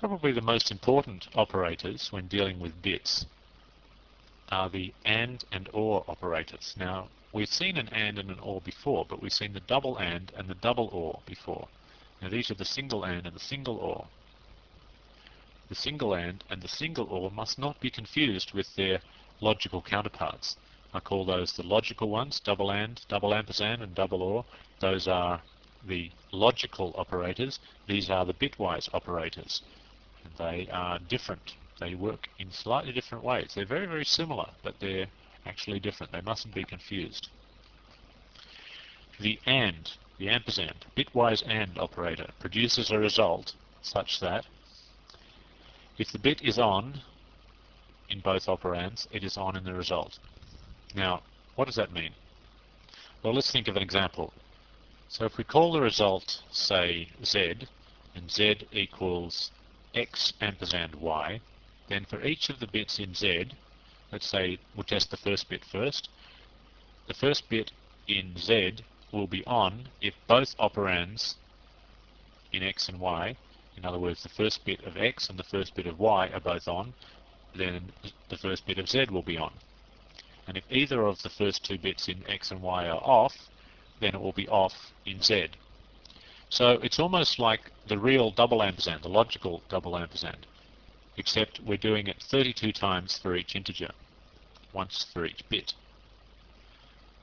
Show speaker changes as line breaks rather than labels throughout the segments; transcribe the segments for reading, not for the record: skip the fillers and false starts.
Probably the most important operators when dealing with bits are the AND and OR operators. Now, we've seen an AND and an OR before, but we've seen the double AND and the double OR before. Now, these are the single AND and the single OR. The single AND and the single OR must not be confused with their logical counterparts. I call those the logical ones, double AND, double ampersand, and double OR. Those are the logical operators. These are the bitwise operators. And they are different. They work in slightly different ways. They're very, very similar, but they're actually different. They mustn't be confused. The AND, the ampersand, bitwise AND operator, produces a result such that if the bit is on in both operands, it is on in the result. Now, what does that mean? Well, let's think of an example. So if we call the result, say, Z, and Z equals X ampersand Y, then for each of the bits in Z, let's say we'll test the first bit first. The first bit in Z will be on if both operands in X and Y, in other words, the first bit of X and the first bit of Y are both on, then the first bit of Z will be on. And if either of the first two bits in X and Y are off, then it will be off in Z. So it's almost like the real double ampersand, the logical double ampersand, except we're doing it 32 times for each integer, once for each bit.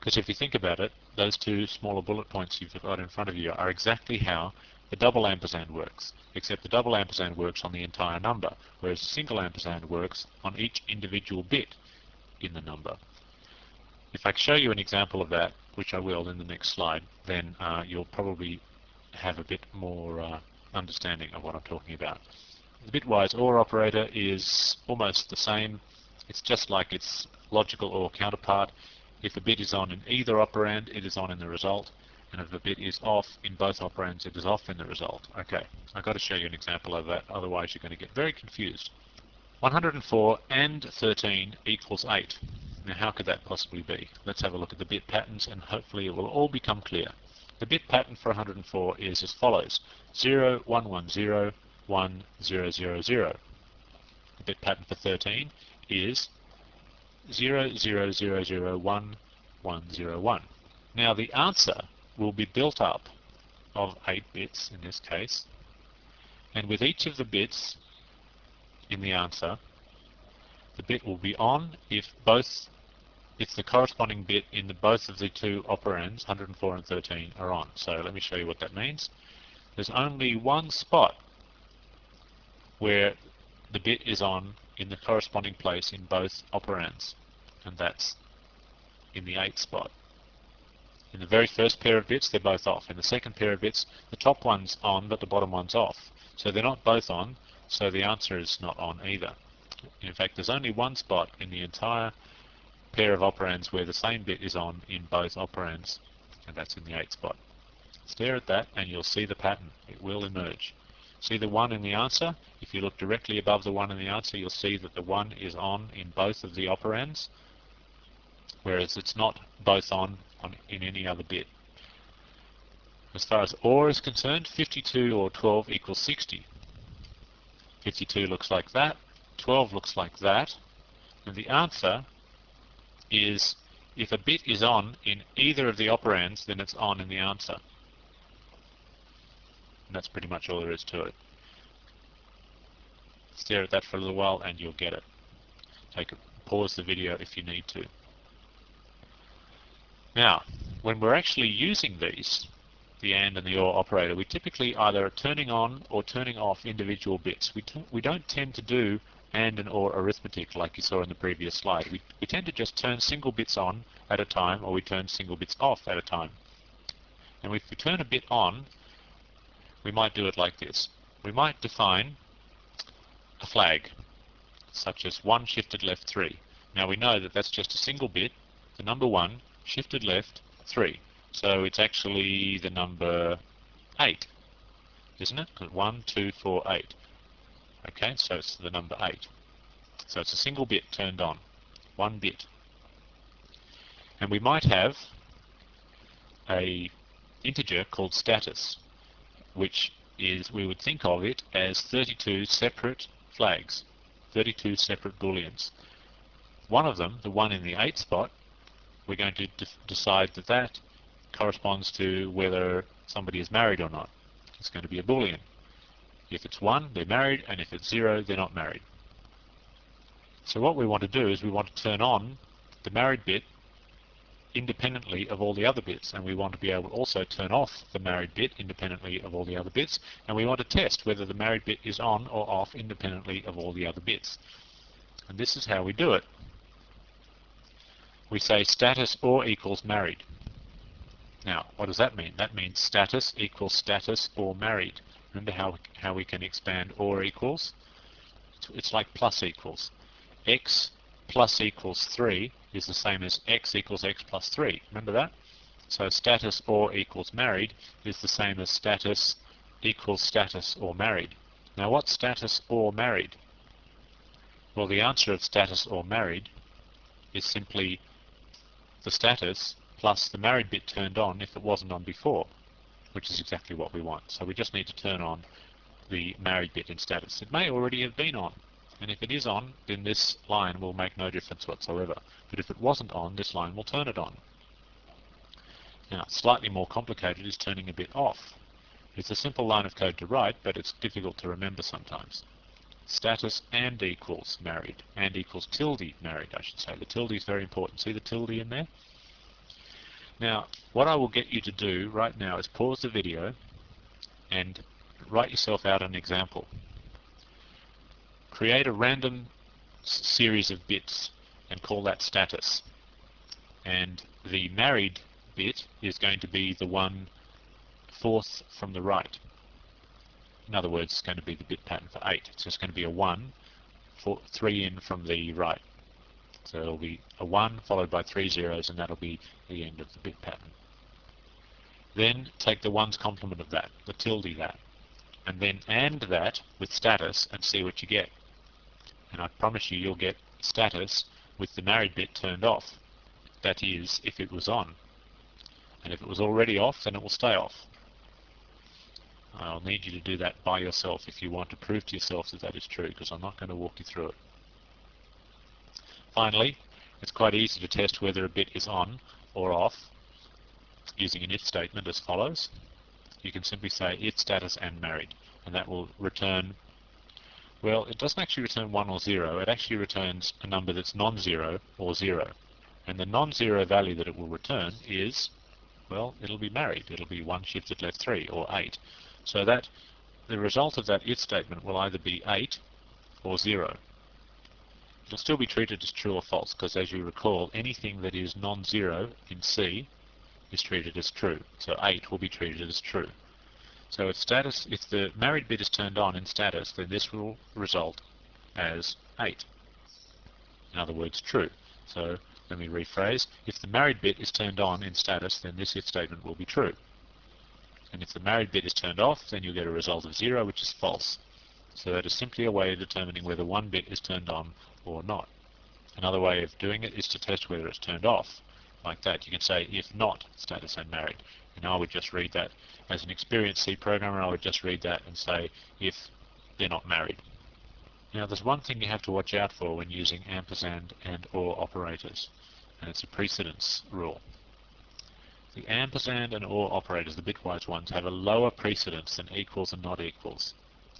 Because if you think about it, those two smaller bullet points you've got in front of you are exactly how the double ampersand works, except the double ampersand works on the entire number, whereas the single ampersand works on each individual bit in the number. If I show you an example of that, which I will in the next slide, then you'll probably have a bit more understanding of what I'm talking about. The bitwise OR operator is almost the same. It's just like its logical OR counterpart. If a bit is on in either operand, it is on in the result. And if a bit is off in both operands, it is off in the result. Okay, I've got to show you an example of that, otherwise you're going to get very confused. 104 and 13 equals 8. Now how could that possibly be? Let's have a look at the bit patterns and hopefully it will all become clear. The bit pattern for 104 is as follows: 0, 1, 1, 0, 1, 0, 0, 0. The bit pattern for 13 is 0, 0, 0, 0, 1, 1, 0, 1. Now the answer will be built up of 8 bits in this case, and with each of the bits in the answer, the bit will be on if the corresponding bit in both of the two operands, 104 and 13, are on. So let me show you what that means. There's only one spot where the bit is on in the corresponding place in both operands, and that's in the 8th spot. In the very first pair of bits, they're both off. In the second pair of bits, the top one's on, but the bottom one's off. So they're not both on, so the answer is not on either. In fact, there's only one spot in the entire pair of operands where the same bit is on in both operands, and that's in the 8th spot. Stare at that and you'll see the pattern. It will emerge. See the 1 in the answer? If you look directly above the 1 in the answer, you'll see that the 1 is on in both of the operands, whereas it's not both on in any other bit. As far as OR is concerned, 52 or 12 equals 60. 52 looks like that, 12 looks like that, and the answer is if a bit is on in either of the operands, then it's on in the answer. And that's pretty much all there is to it. Stare at that for a little while and you'll get it. Pause the video if you need to. Now, when we're actually using these, the AND and the OR operator, we typically either are turning on or turning off individual bits. We don't tend to do AND and OR arithmetic like you saw in the previous slide. We tend to just turn single bits on at a time, or we turn single bits off at a time. And if we turn a bit on, we might do it like this. We might define a flag, such as 1 shifted left 3. Now we know that that's just a single bit, the number 1, shifted left 3. So it's actually the number 8, isn't it? 1, 2, 4, 8. Okay, so it's the number 8. So it's a single bit turned on, 1 bit. And we might have a integer called status, which is we would think of it as 32 separate flags, 32 separate booleans. One of them, the one in the 8th spot, we're going to decide that that corresponds to whether somebody is married or not. It's going to be a boolean. If it's 1, they're married, and if it's 0, they're not married. So what we want to do is we want to turn on the married bit independently of all the other bits, and we want to be able to also turn off the married bit independently of all the other bits, and we want to test whether the married bit is on or off independently of all the other bits. And this is how we do it. We say status or equals married. Now, what does that mean? That means status equals status or married. Remember how we can expand or equals? It's like plus equals. X plus equals 3 is the same as x equals x plus 3. Remember that? So status or equals married is the same as status equals status or married. Now what's status or married? Well, the answer of status or married is simply the status plus the married bit turned on if it wasn't on before, which is exactly what we want. So we just need to turn on the married bit in status. It may already have been on, and if it is on, then this line will make no difference whatsoever. But if it wasn't on, this line will turn it on. Now, slightly more complicated is turning a bit off. It's a simple line of code to write, but it's difficult to remember sometimes. Status and equals married, and equals tilde married, I should say. The tilde is very important. See the tilde in there? Now, what I will get you to do right now is pause the video and write yourself out an example. Create a random series of bits and call that status. And the married bit is going to be the one fourth from the right. In other words, it's going to be the bit pattern for 8. It's just going to be a 1, 3 in from the right. So it'll be a 1 followed by 3 zeros, and that'll be the end of the bit pattern. Then take the 1's complement of that, the tilde that, and then AND that with status and see what you get. And I promise you'll get status with the married bit turned off. That is, if it was on. And if it was already off, then it will stay off. I'll need you to do that by yourself if you want to prove to yourself that that is true, because I'm not going to walk you through it. Finally, it's quite easy to test whether a bit is on or off using an if statement as follows. You can simply say if status and married, and that will return, well, it doesn't actually return 1 or 0, it actually returns a number that's non-zero or 0. And the non-zero value that it will return is, well, it'll be married. It'll be 1 shifted left 3 or 8. So that the result of that if statement will either be 8 or 0. It'll still be treated as true or false, because as you recall, anything that is non-zero in C is treated as true. So 8 will be treated as true. So if the married bit is turned on in status, then this will result as 8. In other words, true. So let me rephrase. If the married bit is turned on in status, then this if statement will be true. And if the married bit is turned off, then you'll get a result of 0, which is false. So that is simply a way of determining whether one bit is turned on or not. Another way of doing it is to test whether it's turned off. Like that, you can say if not status and married. And I would just read that as an experienced C programmer. I would just read that and say if they're not married. Now there's one thing you have to watch out for when using ampersand and or operators, and it's a precedence rule. The ampersand and or operators, the bitwise ones, have a lower precedence than equals and not equals,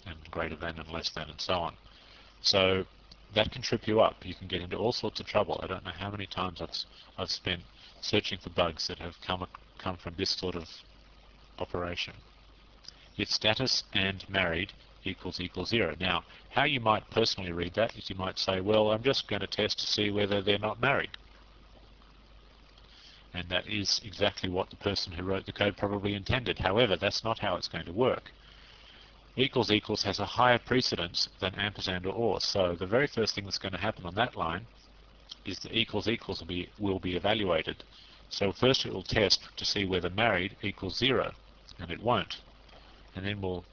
and greater than and less than, and so on. So that can trip you up. You can get into all sorts of trouble. I don't know how many times I've spent searching for bugs that have come from this sort of operation. If status and married equals 0. Now, how you might personally read that is you might say, well, I'm just going to test to see whether they're not married. And that is exactly what the person who wrote the code probably intended. However, that's not how it's going to work. Equals has a higher precedence than ampersand or. So the very first thing that's going to happen on that line is the equals will be evaluated. So first it will test to see whether married equals 0, and it won't. And then we'll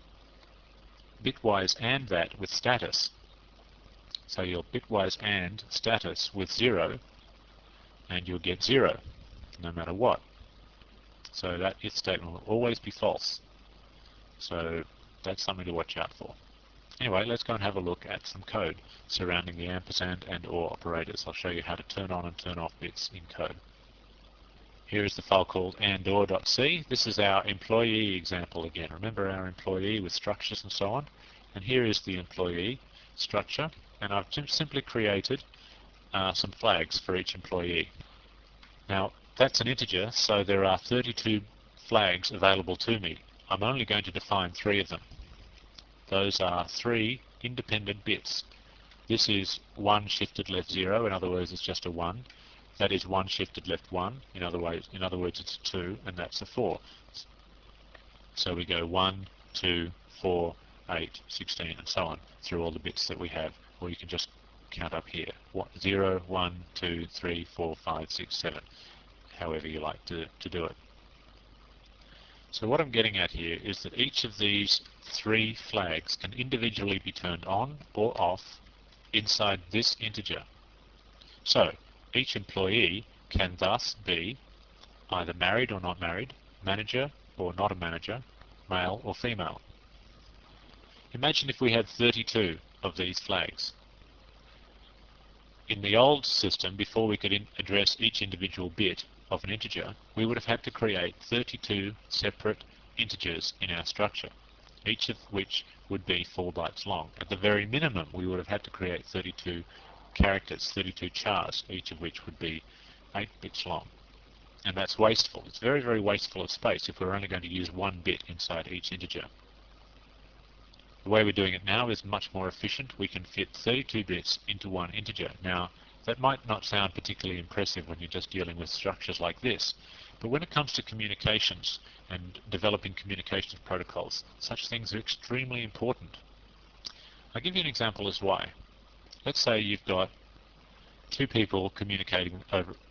bitwise AND that with status. So you'll bitwise AND status with 0, and you'll get 0, no matter what. So that if statement will always be false. So that's something to watch out for. Anyway, let's go and have a look at some code surrounding the ampersand and or operators. I'll show you how to turn on and turn off bits in code. Here is the file called andor.c. This is our employee example again. Remember our employee with structures and so on? And here is the employee structure, and I've simply created some flags for each employee. Now, that's an integer, so there are 32 flags available to me. I'm only going to define 3 of them. Those are 3 independent bits. This is 1 shifted left 0, in other words it's just a 1. That is 1 shifted left 1, in other words it's a 2, and that's a 4. So we go 1, 2, 4, 8, 16, and so on through all the bits that we have, or you can just count up here. 0, 1, 2, 3, 4, 5, 6, 7, however you like to do it. So what I'm getting at here is that each of these 3 flags can individually be turned on or off inside this integer. So each employee can thus be either married or not married, manager or not a manager, male or female. Imagine if we had 32 of these flags. In the old system, before we could address each individual bit of an integer, we would have had to create 32 separate integers in our structure, each of which would be 4 bytes long. At the very minimum, we would have had to create 32 characters, 32 chars, each of which would be 8 bits long. And that's wasteful. It's very, very wasteful of space if we're only going to use 1 bit inside each integer. The way we're doing it now is much more efficient. We can fit 32 bits into 1 integer. Now, that might not sound particularly impressive when you're just dealing with structures like this, but when it comes to communications and developing communications protocols, such things are extremely important. I'll give you an example as why. Let's say you've got 2 people communicating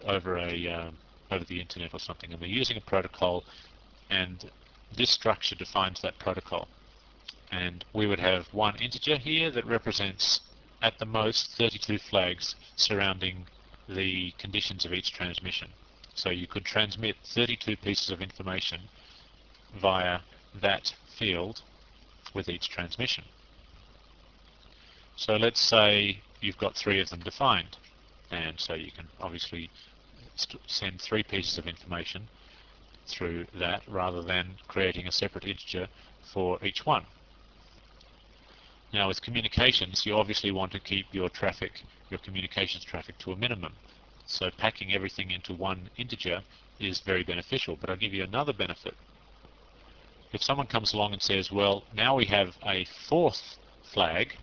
over the internet or something, and they're using a protocol, and this structure defines that protocol. And we would have 1 integer here that represents at the most 32 flags surrounding the conditions of each transmission. So you could transmit 32 pieces of information via that field with each transmission. So let's say you've got 3 of them defined, and so you can obviously send 3 pieces of information through that rather than creating a separate integer for each one. Now with communications, you obviously want to keep your traffic, your communications traffic, to a minimum. So packing everything into 1 integer is very beneficial, but I'll give you another benefit. If someone comes along and says, well, now we have a 4th flag,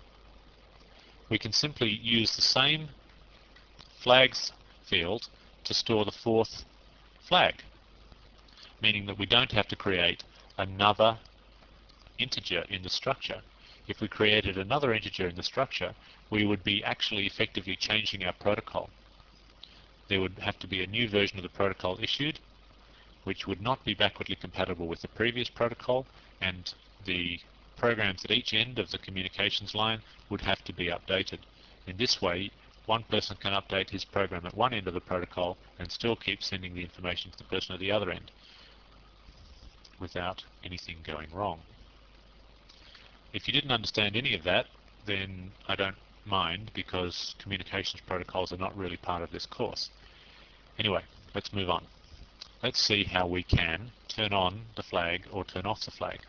we can simply use the same flags field to store the 4th flag, meaning that we don't have to create another integer in the structure. If we created another integer in the structure, we would be actually effectively changing our protocol. There would have to be a new version of the protocol issued, which would not be backwardly compatible with the previous protocol, and the programs at each end of the communications line would have to be updated. In this way, one person can update his program at one end of the protocol and still keep sending the information to the person at the other end without anything going wrong. If you didn't understand any of that, then I don't mind, because communications protocols are not really part of this course. Anyway, let's move on. Let's see how we can turn on the flag or turn off the flag.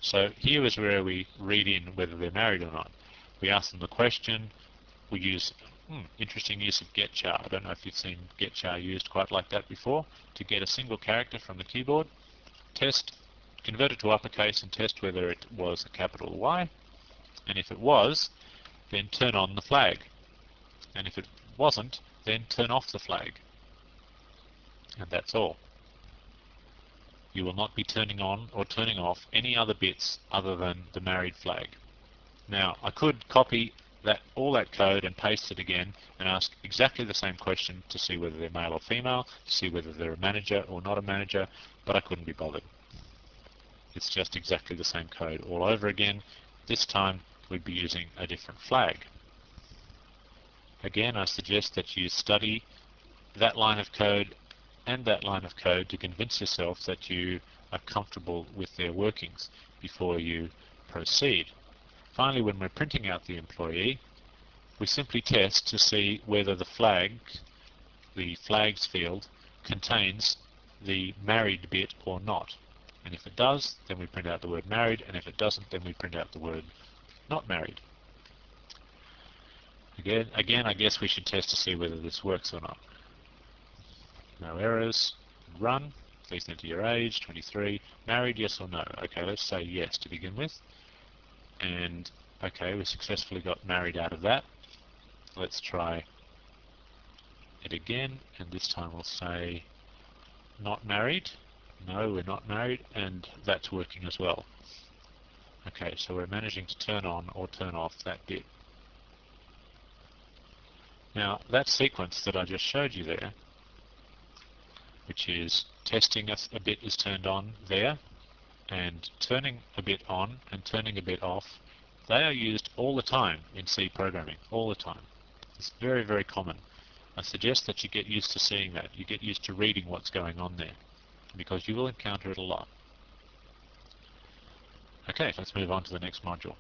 So here is where we read in whether they're married or not. We ask them the question. We use interesting use of getChar. I don't know if you've seen getChar used quite like that before, to get a single character from the keyboard, test, convert it to uppercase and test whether it was a capital Y, and if it was, then turn on the flag, and if it wasn't, then turn off the flag, and that's all. You will not be turning on or turning off any other bits other than the married flag. Now, I could copy all that code and paste it again and ask exactly the same question to see whether they're male or female, to see whether they're a manager or not a manager, but I couldn't be bothered. It's just exactly the same code all over again. This time we'd be using a different flag. Again, I suggest that you study that line of code and that line of code to convince yourself that you are comfortable with their workings before you proceed. Finally, when we're printing out the employee, we simply test to see whether the flags field contains the married bit or not. And if it does, then we print out the word married, and if it doesn't, then we print out the word not married. Again, I guess we should test to see whether this works or not. No errors. Run. Please enter your age, 23. Married, yes or no? Okay, let's say yes to begin with. And okay, we successfully got married out of that. Let's try it again, and this time we'll say not married. No, we're not married, and that's working as well. Okay, so we're managing to turn on or turn off that bit. Now, that sequence that I just showed you there, which is testing a bit is turned on there, and turning a bit on and turning a bit off, they are used all the time in C programming, all the time. It's very, very common. I suggest that you get used to seeing that. You get used to reading what's going on there, because you will encounter it a lot. Okay, let's move on to the next module.